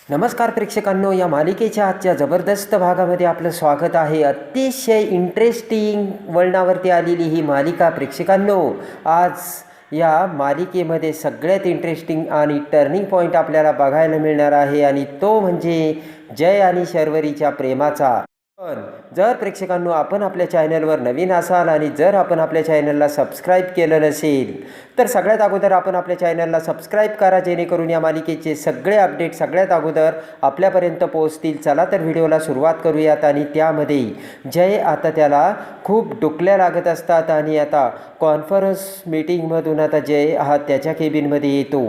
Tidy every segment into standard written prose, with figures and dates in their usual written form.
नमस्कार प्रेक्षकांनो, या मालिकेच्या आजच्या जबरदस्त भागामध्ये आपलं स्वागत आहे. अतिशय इंटरेस्टिंग वळणावरती आलेली ही मालिका प्रेक्षकांनो. आज या मालिकेमध्ये सगळ्यात इंटरेस्टिंग आणि टर्निंग पॉईंट आपल्याला बघायला मिळणार आहे आणि तो म्हणजे जय आणि शर्वरीच्या प्रेमाचा. पण जर प्रेक्षकांनो आपण आपल्या चॅनलवर नवीन असाल आणि जर आपण आपल्या चॅनलला सबस्क्राईब केलं नसेल तर सगळ्यात अगोदर आपण आपल्या चॅनलला सबस्क्राईब करा, जेणेकरून या मालिकेचे सगळे अपडेट सगळ्यात अगोदर आपल्यापर्यंत पोहोचतील. चला तर व्हिडिओला सुरुवात करूयात. आणि त्यामध्ये जय आता त्याला खूप डुकल्या लागत असतात आणि आता कॉन्फरन्स मीटिंगमधून आता जय हा त्याच्या केबिनमध्ये येतो.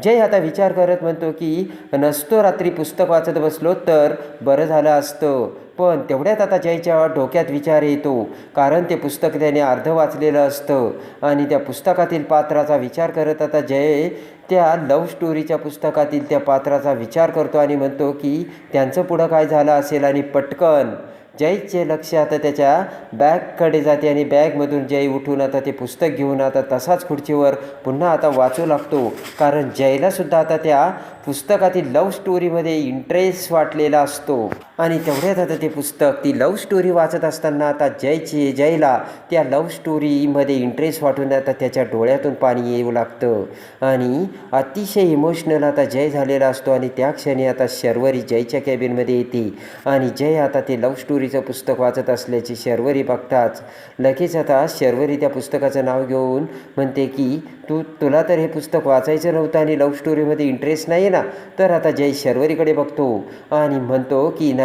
जय आता विचार करत म्हणतो की नसतो रात्री पुस्तक वाचत बसलो तर बरं झालं असतं. पण तेवढ्यात आता जयच्या डोक्यात विचार येतो, कारण ते पुस्तक त्याने अर्धं वाचलेलं असतं आणि त्या पुस्तकातील पात्राचा विचार करत आता जय त्या लव्ह स्टोरीच्या पुस्तकातील त्या पात्राचा विचार करतो आणि म्हणतो की त्यांचं पुढं काय झालं असेल. आणि पटकन जयचे लक्ष आता त्याच्या बॅगकडे जाते आणि बॅगमधून जय उठून आता ते पुस्तक घेऊन आता तसाच खुर्चीवर पुन्हा आता वाचू लागतो, कारण जयलासुद्धा आता त्या पुस्तकातील लव्ह स्टोरीमध्ये इंटरेस्ट वाटलेला असतो. आणि तेवढ्यात आता ते पुस्तक ती लव्ह स्टोरी वाचत असताना आता जयला त्या लव्ह स्टोरीमध्ये इंटरेस्ट वाटून आता त्याच्या डोळ्यातून पाणी येऊ लागतं आणि अतिशय इमोशनल आता जय झालेला असतो. आणि त्या क्षणी आता शर्वरी जयच्या कॅबिनमध्ये येते आणि जय आता ते लव्ह स्टोरीचं पुस्तक वाचत असल्याची शर्वरी बघताच लगेच आता शर्वरी त्या पुस्तकाचं नाव घेऊन म्हणते की तुला तर हे पुस्तक वाचायचं नव्हतं आणि लव्ह स्टोरीमध्ये इंटरेस्ट नाही ना. तर आता जय शर्वरीकडे बघतो आणि म्हणतो की नाही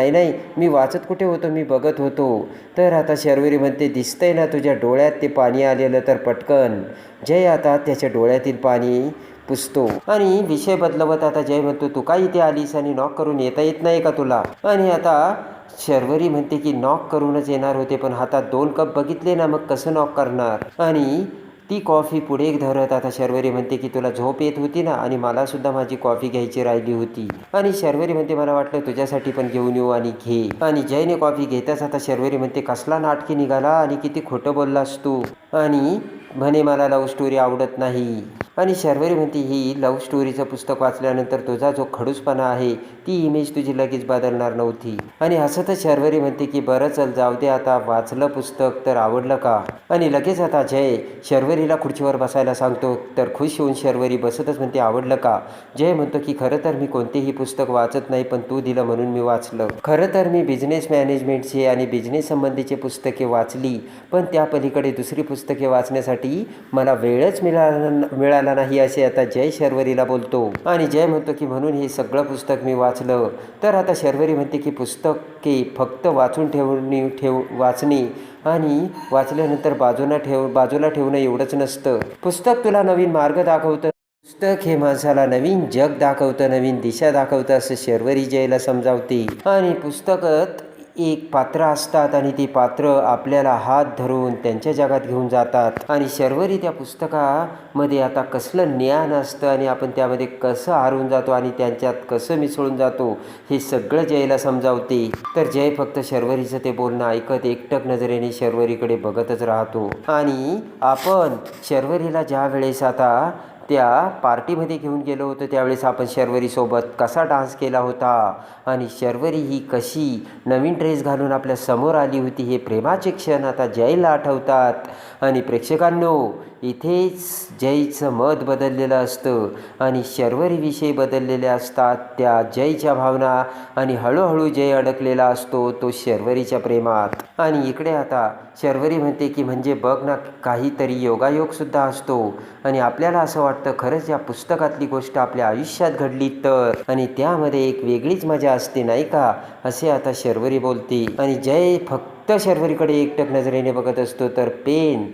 मी वाचत कुठे होतो, मी बघत होतो. तर आता शर्वरी म्हणते दिसतंय ना तुझ्या डोळ्यात ते पाणी आलेलं. तर पटकन जय आता त्याच्या डोळ्यातील पाणी पुसतो आणि विषय बदलवत आता जय म्हणतो तू काय इथे आलीस आणि नॉक करून येता येत नाही का तुला. आणि आता शर्वरी म्हणते की नॉक करूनच येणार होते, पण हातात 2 कप बघितले ना, मग कसं नॉक करणार. आणि ती कॉफी पुढे धरत आता शर्वरी म्हणते की तुला झोप येत होती ना, आणि मलासुद्धा माझी कॉफी घ्यायची राहिली होती. आणि शर्वरी म्हणते मला वाटलं तुझ्यासाठी पण घेऊन येऊ आणि घे. आणि जयने कॉफी घेताच आता शर्वरी म्हणते कसला नाटकी निघाला आणि किती खोटं बोललास तू, आणि म्हणे मला लव्ह स्टोरी आवडत नाही. आणि शर्वरी म्हणते ही लव्ह स्टोरीचं पुस्तक वाचल्यानंतर तुझा जो खडूसपणा आहे ती इमेज तुझी लगेच बदलणार नव्हती. आणि हसतच शर्वरी म्हणते की बरं चल जाऊ दे, आता वाचलं पुस्तक तर आवडलं का. आणि लगेच आता जय शर्वरीला खुर्चीवर बसायला सांगतो. तर खुश होऊन शर्वरी बसतच म्हणते आवडलं का. जय म्हणतो की खरं तर मी कोणतेही पुस्तक वाचत नाही, पण तू दिलं म्हणून मी वाचलं. खरं तर मी बिझनेस मॅनेजमेंटचे आणि बिझनेस संबंधीचे पुस्तके वाचली, पण त्या पलीकडे दुसरी पुस्तके वाचण्यासाठी मला वेळच मिळाला नाही, असे आता जय शर्वरीला बोलतो. आणि जय म्हणतो की म्हणून हे सगळं पुस्तक मी वाचलं. तर आता शर्वरी म्हणते की पुस्तके फक्त वाचून वाचणे आणि वाचल्यानंतर बाजूला ठेवणं एवढंच नसतं. पुस्तक तुला नवीन मार्ग दाखवतं, पुस्तक हे माणसाला नवीन जग दाखवतं, नवीन दिशा दाखवतं, असं शर्वरी जयला समजावते. आणि पुस्तकात एक पात्र असतात आणि ती पात्र आपल्याला हात धरून त्यांच्या जगात घेऊन जातात. आणि शर्वरी त्या पुस्तकामध्ये आता कसलं ज्ञान असतं आणि आपण त्यामध्ये कसं हारून जातो आणि त्यांच्यात कसं मिसळून जातो हे सगळं जयला समजावते. तर जय फक्त शर्वरीचं ते बोलणं ऐकत एकटक नजरेने शर्वरीकडे बघतच राहतो. आणि आपण शर्वरीला ज्या वेळेस आता त्या पार्टीमध्ये घेऊन गेलो होतो त्यावेळेस आपण शर्वरीसोबत कसा डान्स केला होता आणि शर्वरी ही कशी नवीन ड्रेस घालून आपल्या समोर आली होती, हे प्रेमाचे क्षण आता जयला आठवतात. आणि प्रेक्षकांनो, इथेच जयचं मत बदललेलं असतं आणि शर्वरीविषयी बदललेले असतात त्या जयच्या भावना. आणि हळूहळू जय अडकलेला असतो तो शर्वरीच्या प्रेमात. आणि इकडे आता शर्वरी म्हणते की म्हणजे बघ ना, काहीतरी योगायोगसुद्धा असतो आणि आपल्याला असं वाटतं खरंच या पुस्तकातली गोष्ट आपल्या आयुष्यात घडली तर, आणि त्यामध्ये एक वेगळीच मजा असते नाही का, असे आता शर्वरी बोलते. आणि जय फक्त शर्वरीकडे एकटक नजरेने बघत असतो. तर पेन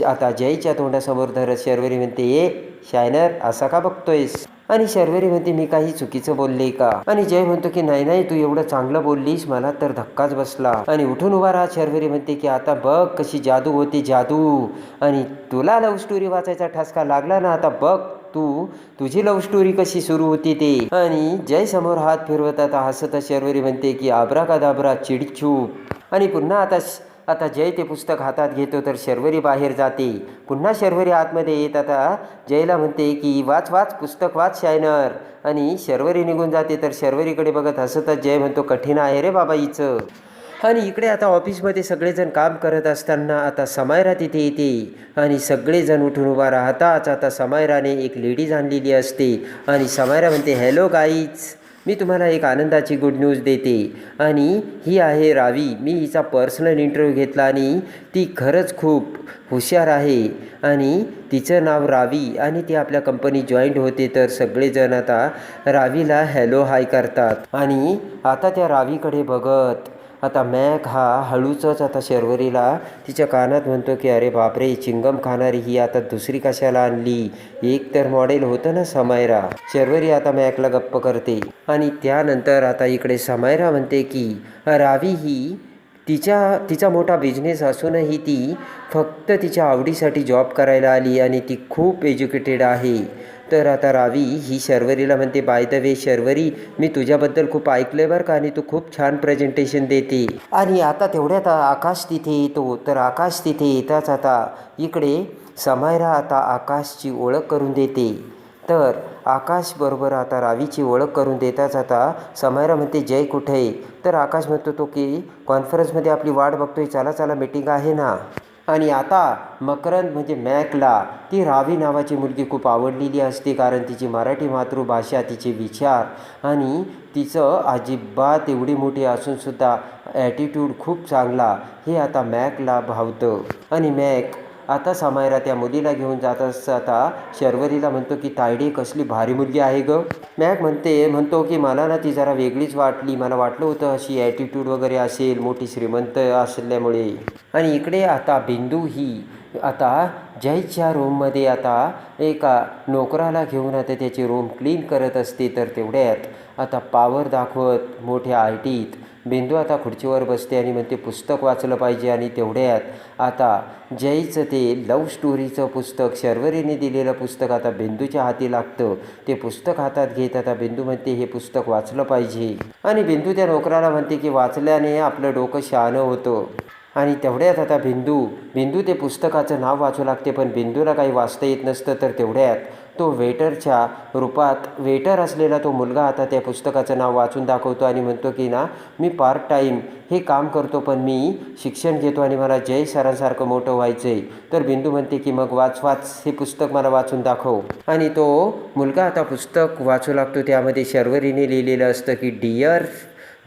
आता जयच्या तोंडासमोर धरत शर्वरी म्हणते ए शायनर असा का बघतोयस. आणि शर्वरी म्हणते मी काही चुकीचं बोलले का. आणि जय म्हणतो की नाही तू एवढं चांगलं बोललीस, मला तर धक्काच बसला. आणि उठून उभा राहत शर्वरी म्हणते की आता बघ कशी जादू होती जादू, आणि तुला लव्ह स्टोरी वाचायचा ठसका लागला ना, आता बघ तुझी लव्ह स्टोरी कशी सुरू होती ते. आणि जय समोर हात फिरवत आता हसत शर्वरी म्हणते की आब्राकादाब्रा चिडचूप. आणि पुन्हा आता आता जय ते पुस्तक हातात घेतो तर शर्वरी बाहेर जाते. पुन्हा शर्वरी आतमध्ये येत आता जयला म्हणते की वाच वाच पुस्तक वाच शायनर. आणि शर्वरी निघून जाते. तर शर्वरीकडे बघत हसतच जय म्हणतो कठीण आहे रे बाबा हिचं. आणि इकडे आता ऑफिसमध्ये सगळेजण काम करत असताना आता समायरा तिथे येते. आणि सगळेजण उठून उभा राहताच आता समायराने एक लेडीज आणलेली असते. आणि समायरा म्हणते हॅलो गाईज, मी तुम्हाला एक आनंदाची गुड न्यूज देते. आणि ही आहे रावी. मी हिचा पर्सनल इंटरव्ह्यू घेतला आणि ती खरंच खूप हुशार आहे. आणि तिचं नाव रावी आणि ती आपल्या कंपनी जॉईंट होते. तर सगळेजण आता रावीला हॅलो हाय करतात. आणि आता त्या रावीकडे बघत आता मॅक हा हळूचच आता शर्वरीला तिच्या कानात म्हणतो की अरे बापरे, चिंगम खाणारी ही आता दुसरी कशाला आणली. एक तर मॉडेल होतं ना समायरा. शर्वरी आता मॅकला गप्प करते. आणि त्यानंतर आता इकडे समायरा म्हणते की रावी ही तिचा मोठा बिझनेस असूनही ती फक्त तिच्या आवडीसाठी जॉब करायला आली आणि ती खूप एज्युकेटेड आहे. तर आता रावी ही शर्वरीला म्हणते बाय द वे शर्वरी, मी तुझ्याबद्दल खूप ऐकलं आहे बरं का आणि तू खूप छान प्रेझेंटेशन देते. आणि आता तेवढ्यात आकाश तिथे येतो. तर आकाश तिथे येताच आता इकडे समायरा आता आकाशची ओळख करून देते. तर आकाशबरोबर आता रावीची ओळख करून देताच आता समायरा म्हणते जय कुठे आहे. तर आकाश म्हणतो तो की कॉन्फरन्समध्ये आपली वाट बघतोय, चला चला मीटिंग आहे ना. आणि आता मकरंद म्हणजे मॅकला ती रावी नावाची मुलगी खूप आवडलेली असते. कारण तिची मराठी मातृभाषा, तिचे विचार आणि तिचं अजिबात एवढी मोठी असूनसुद्धा ॲटिट्यूड खूप चांगला हे आता मॅकला भावतं. आणि मॅक आता समायरा त्या मुलीला घेऊन जात असता शर्वरीला म्हणतो की तायडे कसली भारी मुलगी आहे गं. मॅक म्हणतो की मला ना ती जरा वेगळीच वाटली. मला वाटलं होतं अशी ॲटिट्यूड वगैरे असेल, मोठी श्रीमंत असल्यामुळे. आणि इकडे आता बिंदू ही आता जयच्या रूममध्ये आता एका नोकराला घेऊन आता त्याची रूम क्लीन करत असते. तर तेवढ्यात आता पावर दाखवत मोठ्या आयटीत बिंदू आता खुर्चीवर बसते आणि म्हणते पुस्तक वाचलं पाहिजे. आणि तेवढ्यात आता जयचं ते लव्ह स्टोरीचं पुस्तक, शर्वरीने दिलेलं पुस्तक आता बिंदूच्या हाती लागतं. ते पुस्तक हातात घेत आता बिंदू म्हणते हे पुस्तक वाचलं पाहिजे. आणि बिंदू त्या नोकराला म्हणते की वाचल्याने आपलं डोकं शहाणं होतं. आणि तेवढ्यात आता बिंदू ते पुस्तकाचं नाव वाचू लागते. पण बिंदूला काही वाचता येत नसतं. तर तेवढ्यात तो वेटरच्या रूपात वेटर असलेला तो मुलगा आता त्या पुस्तकाचं नाव वाचून दाखवतो आणि म्हणतो की ना मी पार्ट टाईम हे काम करतो, पण मी शिक्षण घेतो आणि मला जय सरांसारखं मोठं व्हायचं आहे. तर बिंदू म्हणते की मग वाच हे पुस्तक मला वाचून दाखव. आणि तो मुलगा आता पुस्तक वाचू लागतो. त्यामध्ये शर्वरीने लिहिलेलं असतं की dear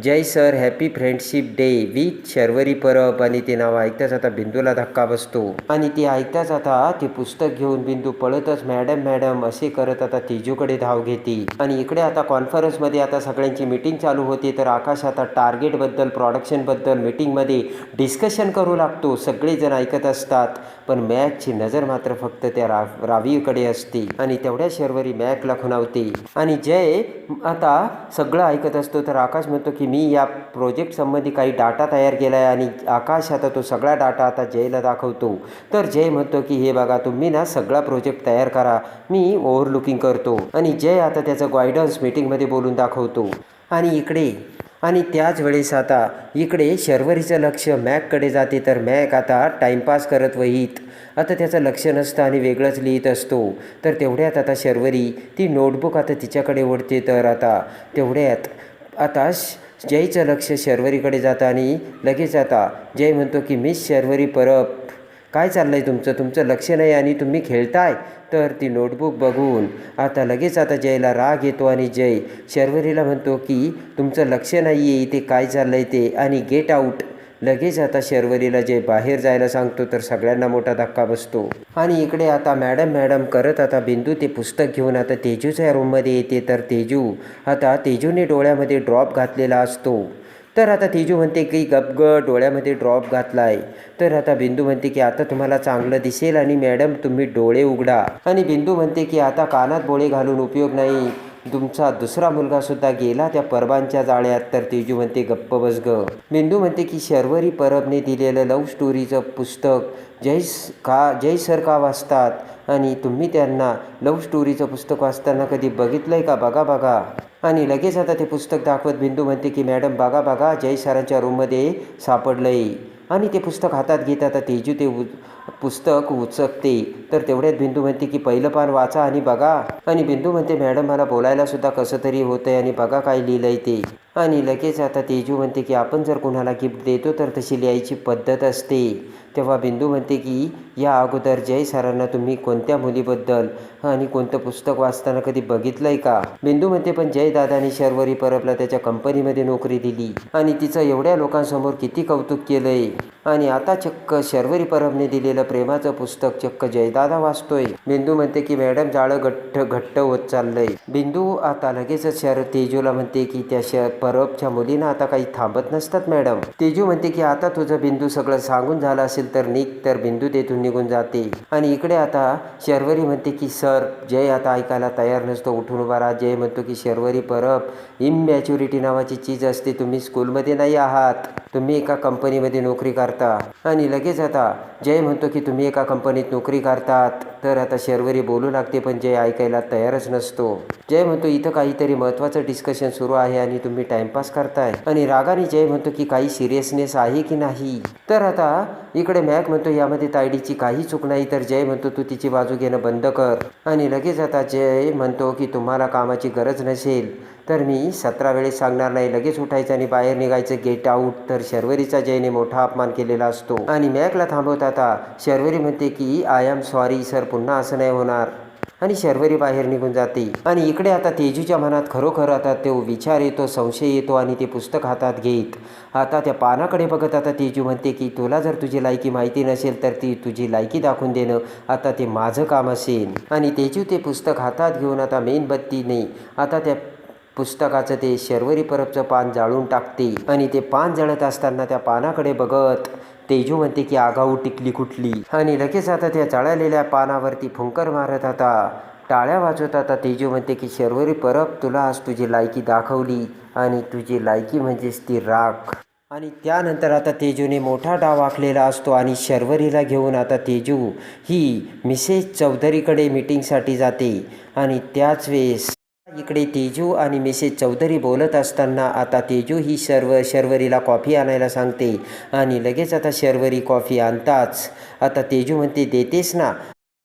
Jay sir, happy friendship day with Sharvari Parab. आणि ते नाव ऐकताच आता बिंदूला धक्का बसतो. आणि ते ऐकताच आता ते पुस्तक घेऊन बिंदू पळतच मॅडम मॅडम असे करत आता तेजूकडे धाव घेते. आणि इकडे आता कॉन्फरन्समध्ये आता सगळ्यांची मीटिंग चालू होते. तर आकाश आता टार्गेटबद्दल, प्रोडक्शनबद्दल मीटिंगमध्ये डिस्कशन करू लागतो. सगळेजण ऐकत असतात. पण मॅकची नजर मात्र फक्त त्या रावीकडे असते. आणि तेवढ्या शर्वरी मॅकला खुणावते. आणि जय आता सगळं ऐकत असतो. तर आकाश म्हणतो की मी या प्रोजेक्ट संबंधी काही डाटा तयार केला आहे. आणि आकाश आता तो सगळा डाटा आता जयला दाखवतो. तर जय म्हणतो की हे बघा तुम्ही ना सगळा प्रोजेक्ट तयार करा, मी ओव्हरलुकिंग करतो. आणि जय आता त्याचं गायडन्स मीटिंगमध्ये बोलून दाखवतो. आणि त्याच वेळेस आता इकडे शर्वरीचं लक्ष मॅककडे जाते. तर मॅक आता टाईमपास करत वहीत आता त्याचं लक्ष नसतं आणि वेगळंच लिहित असतो. तर तेवढ्यात आता शर्वरी ती नोटबुक आता तिच्याकडे ओढते. तर आता तेवढ्यात आता जयचं लक्ष शर्वरीकडे जातं आणि लगेच आता जय म्हणतो की मिस शर्वरी परब, काय चाललं आहे तुमचं लक्ष नाही आणि तुम्ही खेळताय. तर ती नोटबुक बघून आता लगेच आता जयला राग येतो. आणि जय शर्वरीला म्हणतो की तुमचं लक्ष नाही आहे इथे काय चाललं आहे ते, आणि गेट आऊट. लगेच आता शर्वरीला जय बाहेर जायला सांगतो. तर सगळ्यांना मोठा धक्का बसतो. आणि इकडे आता मॅडम करत आता बिंदू ते पुस्तक घेऊन आता तेजूच्या रूममध्ये येते. तर तेजूने डोळ्यामध्ये ड्रॉप घातलेला असतो. तर आता तेजू म्हणते की गप डोळ्यामध्ये ड्रॉप घातला आहे. तर आता बिंदू म्हणते की आता तुम्हाला चांगलं दिसेल आणि मॅडम तुम्ही डोळे उघडा. आणि बिंदू म्हणते की आता कानात बोळे घालून उपयोग नाही, तुमचा दुसरा मुलगासुद्धा गेला त्या परबांच्या जाळ्यात. तर तेजू म्हणते गप्प बस ग. बिंदू म्हणते की शर्वरी परबने दिलेलं लव्ह स्टोरीचं पुस्तक जय सर का वाचतात आणि तुम्ही त्यांना लव्ह स्टोरीचं पुस्तक वाचताना कधी बघितलं आहे का, बघा. आणि लगेच आता ते पुस्तक दाखवत बिंदू म्हणते की मॅडम बघा जय सरांच्या रूममध्ये सापडलं आहे. आणि ते पुस्तक हातात घेत आता तेजू ते पुस्तक उचकते. तर तेवढ्यात बिंदू म्हणते की पहिलं पान वाचा आणि बघा. आणि बिंदू म्हणते मॅडम मला बोलायला सुद्धा कसं तरी होतंय आणि बघा काय लिहिलंय ते. आणि लगेच आता तेजू म्हणते की आपण जर कोणाला गिफ्ट देतो तर तशी लिहायची पद्धत असते. तेव्हा बिंदू म्हणते की या अगोदर जय सरांना तुम्ही कोणत्या मुलीबद्दल आणि कोणतं पुस्तक वाचताना कधी बघितलंय का? बिंदू म्हणते पण जय दादानी शर्वरी परबला त्याच्या कंपनीमध्ये नोकरी दिली आणि तिचं एवढ्या लोकांसमोर किती कौतुक केलंय आणि आता चक्क शर्वरी परबने दिलेलं प्रेमाचं पुस्तक चक्क जयदादा वाचतोय. बिंदू म्हणते की मॅडम जाळं घट्ट होत चाललंय. बिंदू आता लगेचच तेजूला म्हणते की त्या परबच्या मुलींना आता काही थांबत नसतात मॅडम. तेजू म्हणते की आता तुझं बिंदू सगळं सांगून झालं असेल तर निघ. तर बिंदू तेथून निघून जाते. आणि इकडे आता शर्वरी म्हणते की सर. जय आता ऐकायला तयार नसतो. उठून उभा राहा. जय म्हणतो की शर्वरी परब इमॅच्युरिटी नावाची चीज असते. तुम्ही स्कूलमध्ये नाही आहात. तुम्ही एका कंपनीमध्ये नोकरी करता. आणि लगेच आता जय म्हणतो की तुम्ही एका कंपनीत नोकरी करतात. तर आता शर्वरी बोलू लागते पण जय ऐकायला तयारच नसतो. जय म्हणतो इथं काहीतरी महत्त्वाचं डिस्कशन सुरू आहे आणि तुम्ही टाइमपास करताय. आणि रागाने जय म्हणतो की काही सिरियसनेस आहे की नाही. तर आता इकडे मॅक म्हणतो यामध्ये तायडीची काही चूक नाही. तर जय म्हणतो तू तिची बाजू घेणं बंद कर. आणि लगेच आता जय म्हणतो की तुम्हाला कामाची गरज नसेल तर मी 17 वेळेस सांगणार नाही. लगेच उठायचं आणि बाहेर निघायचं. Get out. तर शर्वरीचा जयने मोठा अपमान केलेला असतो. आणि मॅकला थांबवत आता शर्वरी म्हणते की आय एम सॉरी सर पुन्हा असं नाही होणार. आणि शर्वरी बाहेर निघून जाते. आणि इकडे आता तेजूच्या मनात खरोखर आता तो विचार येतो, संशय येतो. आणि ते पुस्तक हातात घेत आता त्या पानाकडे बघत आता तेजू म्हणते की तुला जर तुझी लायकी माहिती नसेल तर ती तुझी लायकी दाखवून देणं आता ते माझं काम असेल. आणि तेजू ते पुस्तक हातात घेऊन आता मेणबत्तीने आता त्या पुस्तकाचं ते शर्वरी परबचं पान जाळून टाकते. आणि ते पान जळत असताना त्या पानाकडे बघत तेजू म्हणते की आगाऊ टिकली कुठली. आणि लगेच आता त्या जळालेल्या पानावरती फुंकर मारत आता टाळ्या वाजवत आता तेजू म्हणते की शर्वरी परब तुला आज तुझी लायकी दाखवली आणि तुझी लायकी म्हणजेच ती राख. आणि त्यानंतर आता तेजूने मोठा डाव आखलेला असतो. आणि शर्वरीला घेऊन आता तेजू ही मिसेस चौधरीकडे मीटिंगसाठी जाते. आणि त्याच वेळेस इकडे तेजू आणि मिसेस चौधरी बोलत असताना आता तेजू ही शर्वरीला कॉफी आणायला सांगते. आणि लगेच आता शर्वरी कॉफी आणताच आता तेजू म्हणते देतेस ना.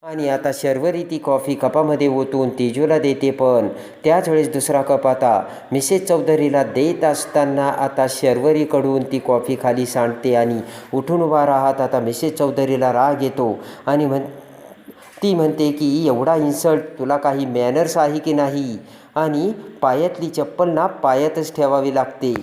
आणि आता शर्वरी ती कॉफी कपामध्ये ओतून तेजूला देते. पण त्याच वेळेस दुसरा कप आता मिसेस चौधरीला देत असताना आता शर्वरीकडून ती कॉफी खाली सांडते. आणि उठून उभा राहत आता मिसेस चौधरीला राग येतो. आणि ती म्हणते की एवढा इन्सल्ट, तुला काही मॅनर्स आहे की नाही. आणि पायातली चप्पल ना पायातच ठेवावी लागते.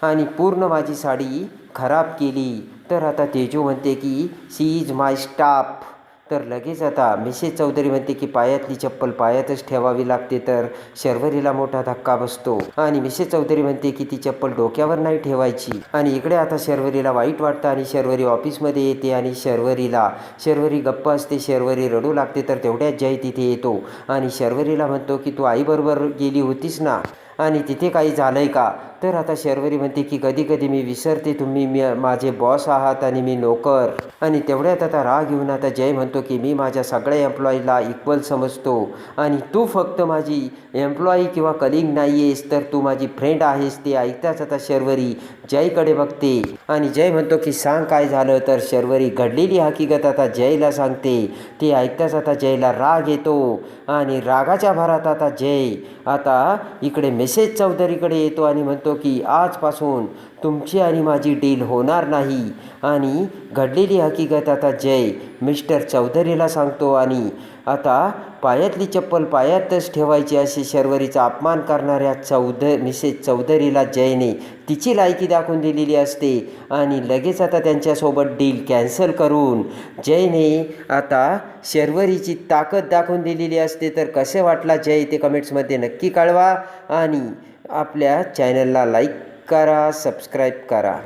आणि पूर्ण माझी साडी खराब केली. तर आता तेजू म्हणते की शी इज माय स्टाफ. तर लगेच आता मिसेस चौधरी म्हणते की पायातली चप्पल पायातच ठेवावी लागते. तर शर्वरीला मोठा धक्का बसतो. आणि मिसेस चौधरी म्हणते की ती चप्पल डोक्यावर नाही ठेवायची. आणि इकडे आता शर्वरीला वाईट वाटतं. आणि शर्वरी ऑफिसमध्ये येते. आणि शर्वरी गप्प असते. शर्वरी रडू लागते. तर तेवढ्यात जय तिथे येतो. आणि शर्वरीला म्हणतो की तू आईबरोबर गेली होतीस ना आणि तिथे काही झालंय का. तर आता शर्वरी म्हणते की कधी कधी मी विसरते तुम्ही माझे बॉस आहात आणि मी नोकर. आणि तेवढ्यात आता राग येऊन आता जय म्हणतो की मी माझ्या सगळ्या एम्प्लॉईला इक्वल समजतो आणि तू फक्त माझी एम्प्लॉई किंवा कलिग नाही आहेस, तर तू माझी फ्रेंड आहेस. ते ऐकताच आता शर्वरी जयकडे बघते. आणि जय म्हणतो की सांग काय झालं. तर शर्वरी घडलेली हकीकत आता जयला सांगते. ते ऐकताच आता जयला राग येतो. आणि रागाच्या भरात आता जय आता इकडे मिसेस चौधरीकडे येतो आणि म्हणतो की आजपासून तुमची आणि माझी डील होणार नाही. आणि घडलेली हकीकत आता जय मिस्टर चौधरीला सांगतो. आणि आता पायातली चप्पल पायातच ठेवायची अशी शर्वरीचा अपमान करणाऱ्या मिसेस चौधरीला जयने तिची लायकी दाखवून दिलेली असते. आणि लगेच आता त्यांच्यासोबत डील कॅन्सल करून जयने आता शर्वरीची ताकद दाखवून दिलेली असते. तर कसे वाटला जय ते कमेंट्समध्ये नक्की कळवा. आणि आपल्या चॅनलला लाईक करा, सबस्क्राईब करा.